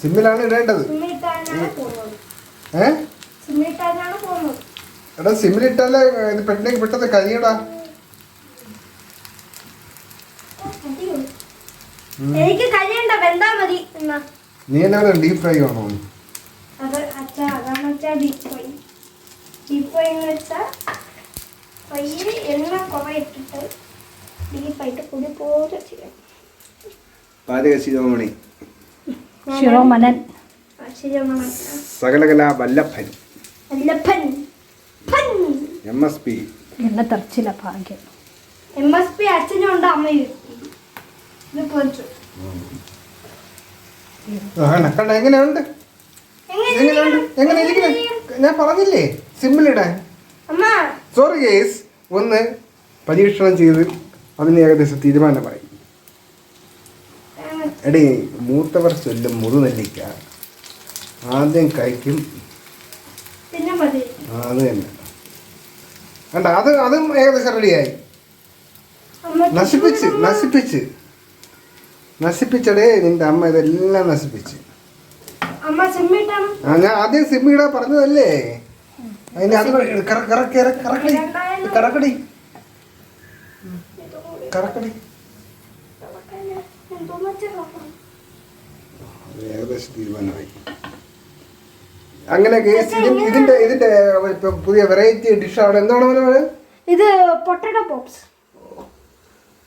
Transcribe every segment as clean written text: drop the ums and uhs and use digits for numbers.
സിമ്മിലാണ് ഇടേണ്ടത്. എടാ സിമ്മിലിട്ടാലേ ഇത് പെട്ടെന്ന് കഴിയടാ. എനിക്ക് കഴിയണ്ട, വെന്താ മതി. നീ എന്നാ ഡീപ് ഫ്രൈ ആണോ? എണ്ണ കുറെ ഇട്ടിട്ട് ഡീപ്പായിട്ട് പൊടി പോലെ ചെയ്യാം. പാചക ശിരോമണി സകലകലാ വല്ലഭൻ MSP എന്നെ തെറിച്ചില്ല ഭാഗ്യം. MSP അച്ഛനും ഉണ്ട്, അമ്മയും. എങ്ങനെയുണ്ട്? ഞാൻ പറഞ്ഞില്ലേ സിമ്മിലിടാൻ. സോറി ഗേസ്, ഒന്ന് പരീക്ഷണം ചെയ്ത് അതിന് ഏകദേശം തീരുമാനമായി. എടീ, മൂത്തവർ ചൊല്ലും മുതുനെല്ലിക്ക ആദ്യം കഴിക്കും. അത് തന്നെ കണ്ട, അതും ഏകദേശം റെഡിയായി. നശിപ്പിച്ചടേ നിന്റെ അമ്മ ഇതെല്ലാം നശിപ്പിച്ച്. ഞാൻ ആദ്യം സിമ്മിടാ പറഞ്ഞതല്ലേ. അതിന് അത് കറക്കടി. ഏകദേശം തീരുമാനമായി. അങ്ങനെ ഇതിന്റെ പുതിയ വെറൈറ്റി ഡിഷാണ്. എന്താണ് ഇത്? Potato pops.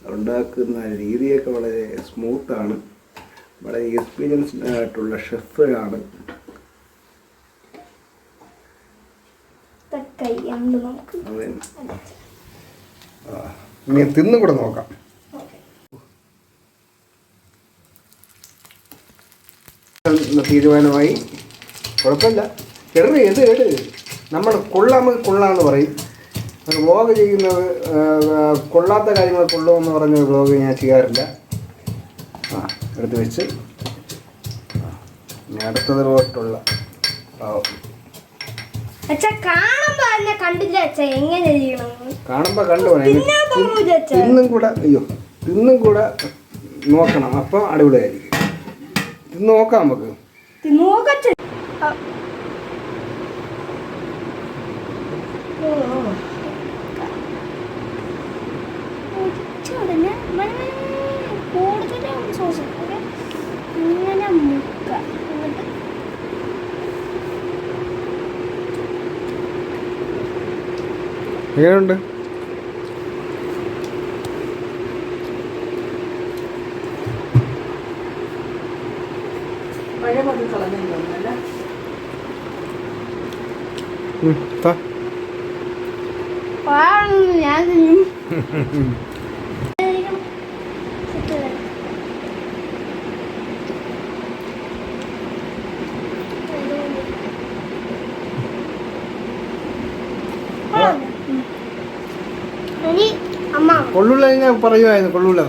ഉണ്ടാക്കുന്ന രീതിയൊക്കെ വളരെ സ്മൂത്താണ്. വളരെ എക്സ്പീരിയൻസ്ഡ് ആയിട്ടുള്ള ഷെഫാണ്. ഇനി തിന്നും കൂടെ നോക്കാം. തീരുമാനമായി. കുഴപ്പമില്ല. എട് നമ്മൾ കൊള്ളാമെന്ന് പറയും. വ്ളോഗ് ചെയ്യുന്നത് കൊള്ളാത്ത കാര്യങ്ങൾ കൊള്ളുമെന്ന് പറഞ്ഞ വ്ളോഗ് ഞാൻ ചെയ്യാറില്ല. എടുത്ത് വെച്ച് അടുത്തതിലോട്ടുള്ള കാണുമ്പോ കണ്ടു ഇന്നും കൂടെ നോക്കണം. അപ്പൊ അടിപൊളിയായിരിക്കും. ഇത് നോക്കാം നമുക്ക്. എങ്ങനെയുണ്ട്? കൊള്ളൂല, ഞാൻ പറയുമായിരുന്നു കൊള്ളൂല.